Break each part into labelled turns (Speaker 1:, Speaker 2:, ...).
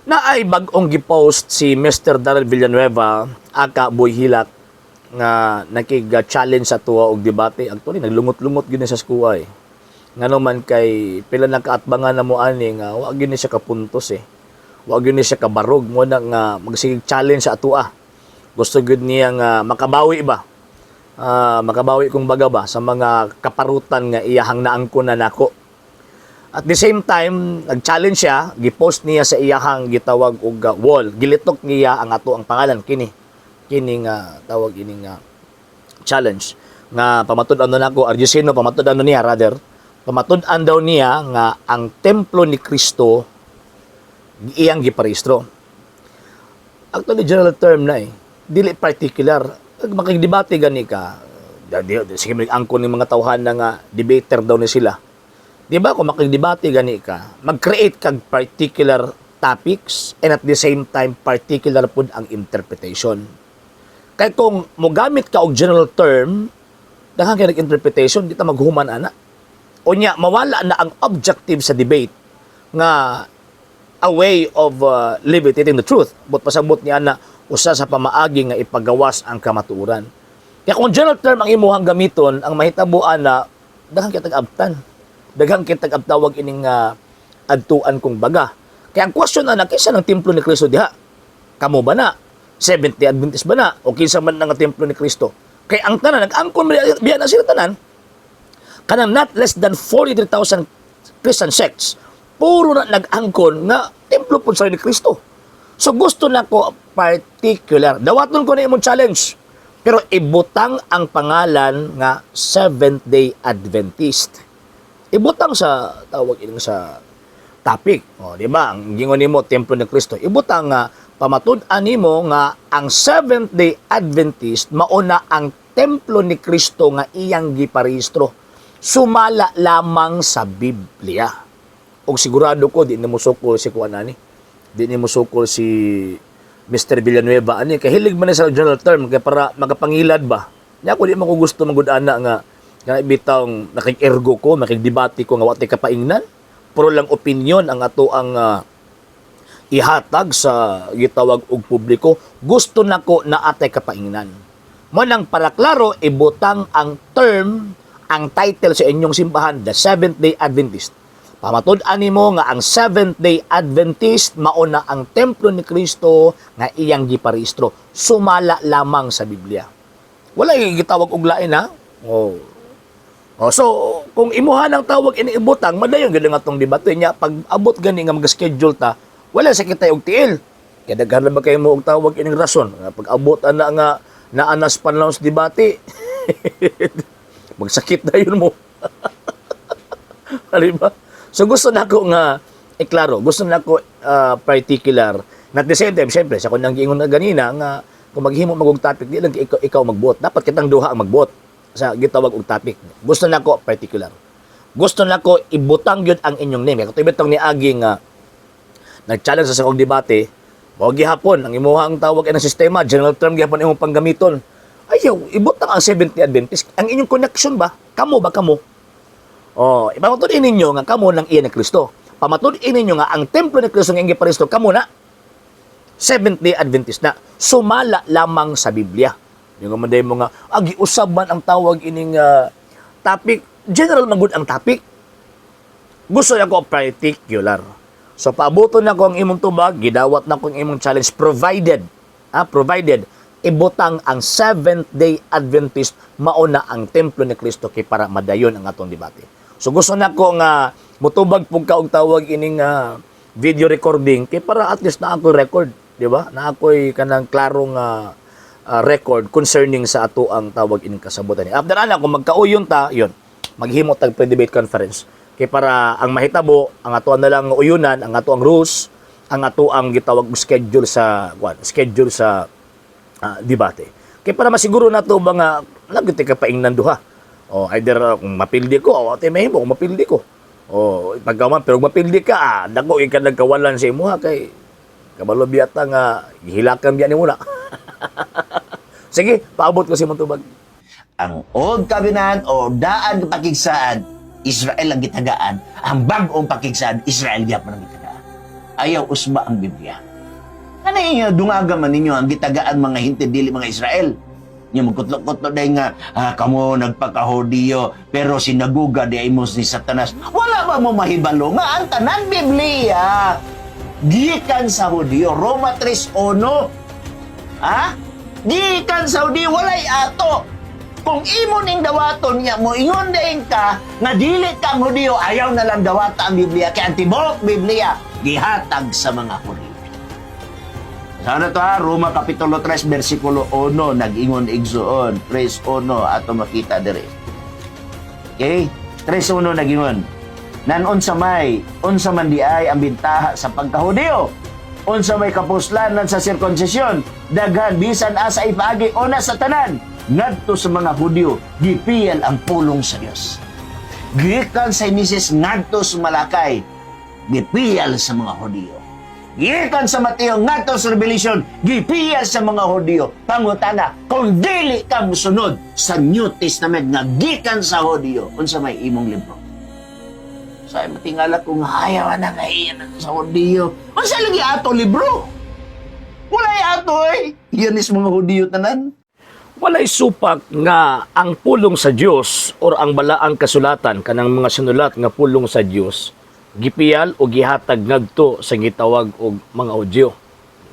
Speaker 1: Na ay bag-ong gipost si Mr. Daryl Villanueva aka Boy Hilak nga nakig-challenge sa tuwa og debate. Actually naglungot-lungot gyud sa skuha eh. Ngano man kay pila na kaatbangan na mo ani nga wa gyud ni siya kapuntos eh. Wa gyud ni siya kabarog mo na nga magsige challenge sa atua. Gusto gyud niya nga makabawi ba? Makabawi kung baga ba sa mga kaparutan nga iyahang naangkon na nako. At the same time, nag-challenge siya, gipost niya sa iyahang gitawag og wall. Gilitok niya ang ato ang pangalan kini. Kini nga tawag ini nga challenge nga pamatud-an nako Argesino pamatud-an niya rather. Pamatud-an daw niya nga ang templo ni Kristo iyang giparehistro. Actually general term na eh. Dili particular. Makigdebate gani ka. Sige mag-angkon ng mga tawhan na nga debater daw ni sila. Di ba kung makigdebate gani ka, mag-create kag particular topics and at the same time particular pud ang interpretation. Kaya kung mogamit ka og general term, daghang kay nag-interpretation, di ta maghuman ana. Unya mawala na ang objective sa debate nga a way of liberating the truth. But pasabot niya na usa sa pamaagi nga ipagawas ang kamatuoran. Kaya kung general term ang imuhang gamiton, ang mahitabuan na daghang kay tag-abtan. Daghang kitag abtawag ining adtuan kong baga. Kaya ang question na kaysa ng templo ni Kristo diha? Kamo ba na? 70 Adventist ba na? O kinsa man nga templo ni Kristo? Kaya ang tanan, nag-angkon biya na sila tanan, kanang not less than 43,000 Christian sects, puro na nag-angkon nga templo po sa ni Kristo. So gusto na ko particular. Dawaton ko na imong challenge. Pero ibutang ang pangalan nga Seventh-day Adventist. Ibutang sa tawag ini sa topic. O, di ba? Ang gingon nimo templo ni Kristo. Ibutang nga pamatud-an nimo nga ang Seventh-day Adventist mauna ang templo ni Kristo nga iyang giparehistro. Sumala lamang sa Biblia. Og sigurado ko di nimo sukol si kuan ani. Di nimo sukol si Mr. Villanueva ani kay hilig man sa general term kay para magapangilad ba. Nya ko di man ko gusto magud-ana nga bitang nakig-ergo ko, nakig-debate ko nga wa tay kapaingnan. Puro lang opinion ang ato ang ihatag sa gitawag og publiko. Gusto nako na atay kapaingnan. Mo nang para klaro ibutang ang term, ang title sa inyong simbahan, the Seventh-day Adventist. Pamatud-an nimo nga ang Seventh-day Adventist mauna ang templo ni Kristo nga iyang giparehistro. Sumala lamang sa Biblia. Wala gitawag og lain ha. So, kung imuha ng tawag iniibutang, madayon gani nga tong debate niya. Pag abot gani nga mag-schedule ta, wala sa kita og tiil. Kaya daghan ba kayo mo og tawag ining rason? Pag abot ana nga naanas panlaw sa debate, magsakit na yun mo. Diba? So, gusto na ko nga iklaro. Gusto na ko particular. At the same time, syempre, sa kunang giingon na ganina, nga kung maghimo magog topic, di lang ikaw mag-vote. Dapat kitang duha ang mag-vote sa gitawag og topic. Gusto na ko particular. Gusto na ko ibutang gyud ang inyong name. Kung ibutang ni Agi nga nag-challenge sa sakong debate, o gihapon ang imuhang tawag ng sistema, general term gihapon imong panggamiton. Ayaw, ibutang ang Seventh-day Adventist. Ang inyong connection ba? Kamo ba kamo? Ipamatud ninyo nga kamo ng iyan ni Kristo. Pamatud ninyo nga ang templo ni Kristo nga iyang giparehistro kamo na Seventh-day Adventist na sumala lamang sa Biblia. Yung manday mo nga, giusab man ang tawag ining topic. General magud ang topic. Gusto niya ko particular. So, paabuton na ko ang imong tubag, gidawat na ko ang imong challenge, provided, ibutang ang Seventh-day Adventist mauna ang templo ni Kristo kay para madayon ang atong debate. So, gusto na ko nga mutubag pug ka og tawag ining video recording kay para at least na ako record, di ba? Na ako'y kanang klarong record concerning sa ato ang tawag ining kasabutan. After ana kung magkauyon ta, yon maghimo tag pre-debate conference kay para ang mahitabo ang ato na lang uyunan, ang ato ang rules, ang ato ang gitawag schedule sa debate. Kay para masiguro nato ba nga nagiti ka paingnan duha. Either kung mapildi ko o ate mahimo kung mapildi ko. Pagkaman pero mapildi ka, dako ika nagkawalan sa imuha kay kabalo biyata nga gihilakan biya ni muna. Sige, paabot ko si Montubag.
Speaker 2: Ang Old Covenant o daan ng pakigsaan, Israel ang gitagaan. Ang bagong pakigsaan, Israel di pa ng gitagaan. ayaw usba ang Biblia. Ano yung dungagaman ninyo ang gitagaan mga hinti dili mga Israel? Yung magkutlok-kutlok dahil nga, kamo nagpaka-Hudiyo, pero sinaguga di ay mo ni Satanas. Wala ba mo mahibalo nga ang tanan Biblia? Gikan sa Hudiyo, Roma 3:1. Ha? Gikan sa Hudiyo, walay ato. Kung imo ning dawaton niya mo, ingon dahin ka, nga dili kang Hudiyo, ayaw na lang dawata ang Biblia, kaya ang tibok Biblia, gihatag sa mga Hudiyo. Sana to Roma Kapitulo 3, versikulo 1, nag-ingon igsoon, 3:1, ato makita dire. Okay? 3:1 nag-ingon. Unsa man di ay ang bintaha sa pagkahudiyo. Unsa may kapuslanan sa sirkonsisyon, daghan bisan asa ipaagi una sa tanan. Ngadto sa mga Hudyo, gipiyal ang pulong sa Dios. Gikan sa Henesis ngadto sa Malakay, gipiyal sa mga Hudyo. Gikan sa Mateo ngadto sa Revelation, gipiyal sa mga Hudyo. Pangutana, kung dili ka musunod sa New Testament nga gikan sa Hudyo, unsa may imong libro? Sa matingala kung ayaw na ngayon sa Hudyo. Unsa lagi ato libro? Wala ato Yan is mga Hudyo tanan.
Speaker 1: Walay supak nga ang pulong sa Dios or ang balaang kasulatan kanang mga sinulat nga pulong sa Dios gipiyal o gihatag ngadto sa gitawag og mga Hudyo.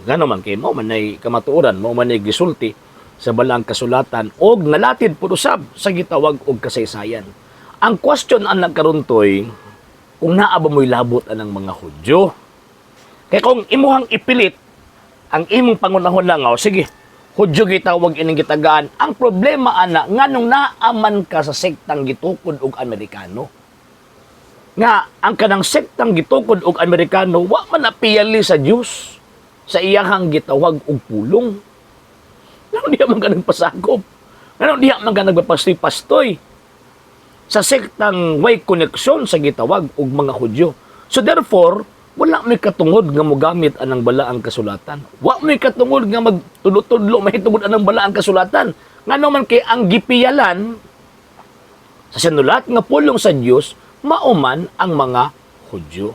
Speaker 1: Ngano man kay mao man nay kamatuoran, mao man nay gisulti sa balaang kasulatan og nalatid pud usab sa gitawag og kasaysayan. Ang question ang nagkaruntoy kung naa ba mo'y labot anang mga Hudyo. Kaya kung imuhang ipilit ang imong pangunahon lang, sige, Hudyo gitawag ining gitagaan. Ang problema ana nganong naaman ka sa sektang gitukod og Amerikano. Nga ang kanang sektang gitukod og Amerikano wa man apiyali sa Dios sa iyahang gitawag og pulong. Ngano diha man ka nagpasagop? Ngano diha man ka nagpapastoy-pastoy sa sektang way koneksyon sa gitawag og mga Hudyo. So therefore, wala may katungod nga mogamit anang balaang kasulatan. Wa may katungod nga magtudlo-tudlo mahitungod anang balaang kasulatan. Ngano man kay ang gipiyalan sa sinulat nga pulong sa Dios mauman ang mga Hudyo.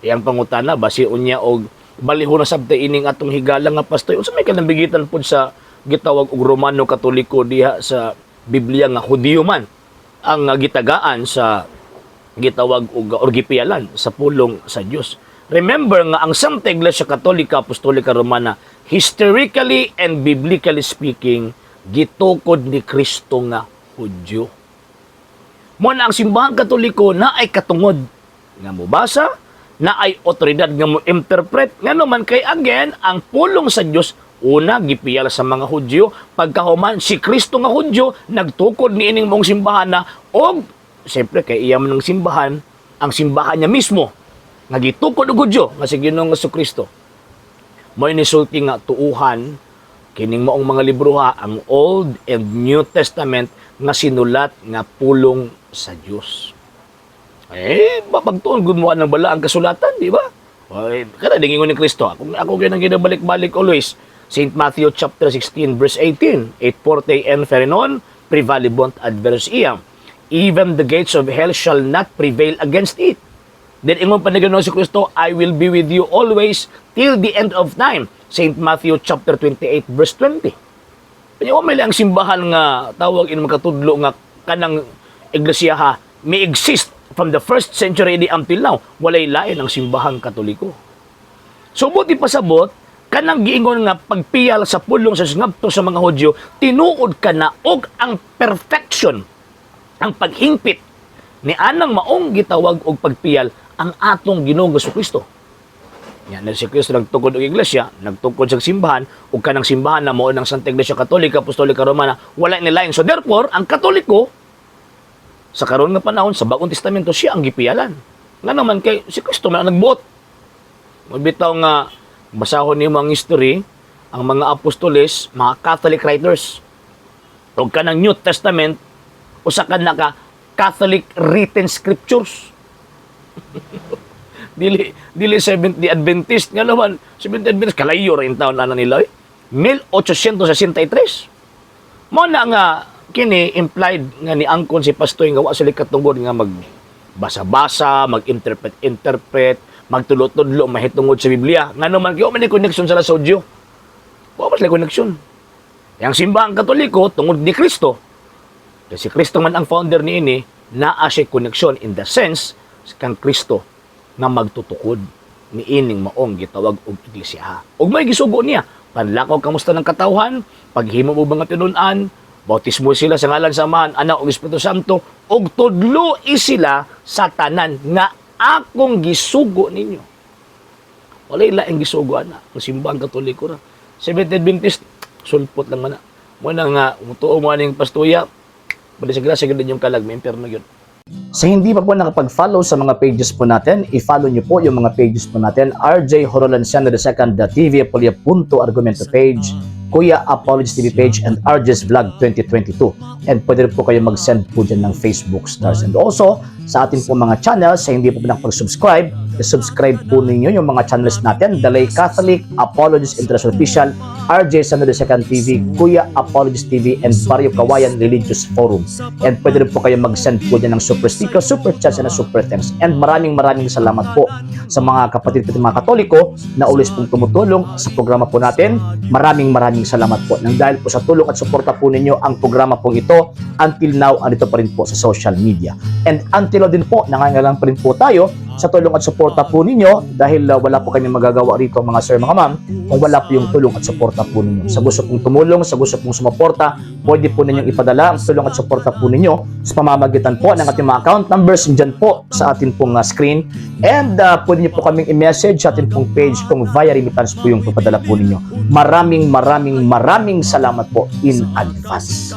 Speaker 1: Iyang pangutana basi unya og baliho na sabta ining atong higala nga pastoy. Unsa may kanambigitan pud sa gitawag og Romano Katoliko diha sa Biblia nga Hudyo man ang gitagaan sa gitawag og gipiyalan sa pulong sa Dios. Remember nga ang Santa Iglesia Katolika Apostolika Romana, historically and biblically speaking, gitukod ni Kristo nga Hudyo. Mo na ang simbahan Katoliko na ay katungod nga mobasa, na ay otoridad nga mo interpret, ngano man kay again ang pulong sa Dios una gipiyal sa mga Hudyo, pagkahuman si Kristo nga Hudyo nagtukod niining mong simbahan na og siyempre kay iya man ng simbahan, ang simbahan niya mismo nga gitukod og Hudyo nga si Ginoong Jesucristo. Mo'y nisulti nga tuuhan kining maong mga libro ang Old and New Testament nga sinulat nga pulong sa Dios. Mapagtuon gud mo ang balaang kasulatan, di ba? Kada dingingon ni Kristo, ako gyud nang ginabalik-balik always. St. Matthew chapter 16 verse 18, et forte infernon prevalebant adversus iam. Even the gates of hell shall not prevail against it. Then ingon pa ni Ginoong Kristo, I will be with you always till the end of time. St. Matthew chapter 28 verse 20. Kanya may lang simbahan nga tawag in makatudlo nga kanang iglesia may exist from the first century until now. Walay lain ang simbahang Katoliko. So buti pasabot kanang giingon nga pagpiyal sa pulong sa ngabto sa mga Hudyo, tinuod ka na og ang perfection, ang paghingpit ni anang maong gitawag og pagpiyal ang atong Ginoong Jesucristo. Yan na si Kristo nagtukod og iglesia, nagtukod sa simbahan, ug kanang simbahan na mao ng Santa Iglesia Katolika Apostolika Romana, wala ni lain. So therefore, ang Katoliko sa karon nga panahon sa Bagong Testamento siya ang gipiyalan. Nga naman kay si Kristo man ang nagbuot. Magbitaw nga basahon niyo mga history, ang mga apostoles, mga Catholic writers, o kanang New Testament, usa ka na ka Catholic written scriptures. dili Seventh Day Adventist nga naman, Seventh Day Adventist kalayo rin taon na nila 1863. Mo na nga kini implied nga ni angkon si pastoy nga wa sila katungod nga magbasa-basa, mag-interpret, magtulot-tudlo, mahitungod sa Biblia. Nga naman, kaya may connection sa Lasodyo. Wala mas connection. Yang simbahan Katoliko, tungod ni Kristo. Kasi Kristo man ang founder ni ini, naa siya connection in the sense kang Kristo nga magtutukod ni ining maong gitawag og iglesia. Ug may gisugo niya, panlakaw kamusta ng katawhan, paghimo mo mga tinunan, bautismo sila sa ngalan sa Amahan, Anak ug Espiritu Santo, ug tudlo sila sa tanan nga akong gisugo ninyo. Wala ilaing gisugo ana, ang simbahan Katoliko ra. Seventh Adventist, sulpot lang man na. Muna nga, umutuo mo aning pastuya, bali sa grasya ganda yung kalag, may impyerno yun. Sa hindi pa po nakapag-follow sa mga pages po natin, i-follow nyo po yung mga pages po natin, RJ Horolanciano II, TV Apolia Punto Argumento page, Kuya Apologies TV page, and RJ's Vlog 2022. And pwede rin po kayo mag-send po dyan ng Facebook stars. And also, sa ating po mga channels, sa hindi po nakapag-subscribe, subscribe po ninyo yung mga channels natin, The Lay Catholic, Apologies International Official, RJ Sano II TV, Kuya Apologies TV, and Barrio Kawayan Religious Forum. And pwede rin po kayo mag-send po dyan ng super sticker, super chats, and super thanks. And maraming salamat po sa mga kapatid at mga Katoliko na ulis pong tumutulong sa programa po natin. Maraming salamat po. Nang dahil po sa tulong at suporta po ninyo, ang programa pong ito, until now, andito pa rin po sa social media. And until now din po, nangangailangan pa rin po tayo sa tulong at suporta po ninyo dahil wala po kami magagawa rito mga sir, mga ma'am, kung wala po yung tulong at suporta po ninyo. Sa gusto pong tumulong, sa gusto pong sumuporta, pwede po ninyong ipadala ang tulong at suporta po ninyo sa pamamagitan po ng ating mga account numbers dyan po sa ating pong screen. And pwede niyo po kaming i-message sa ating pong page kung via remittance po yung papadala po ninyo. Maraming salamat po in advance.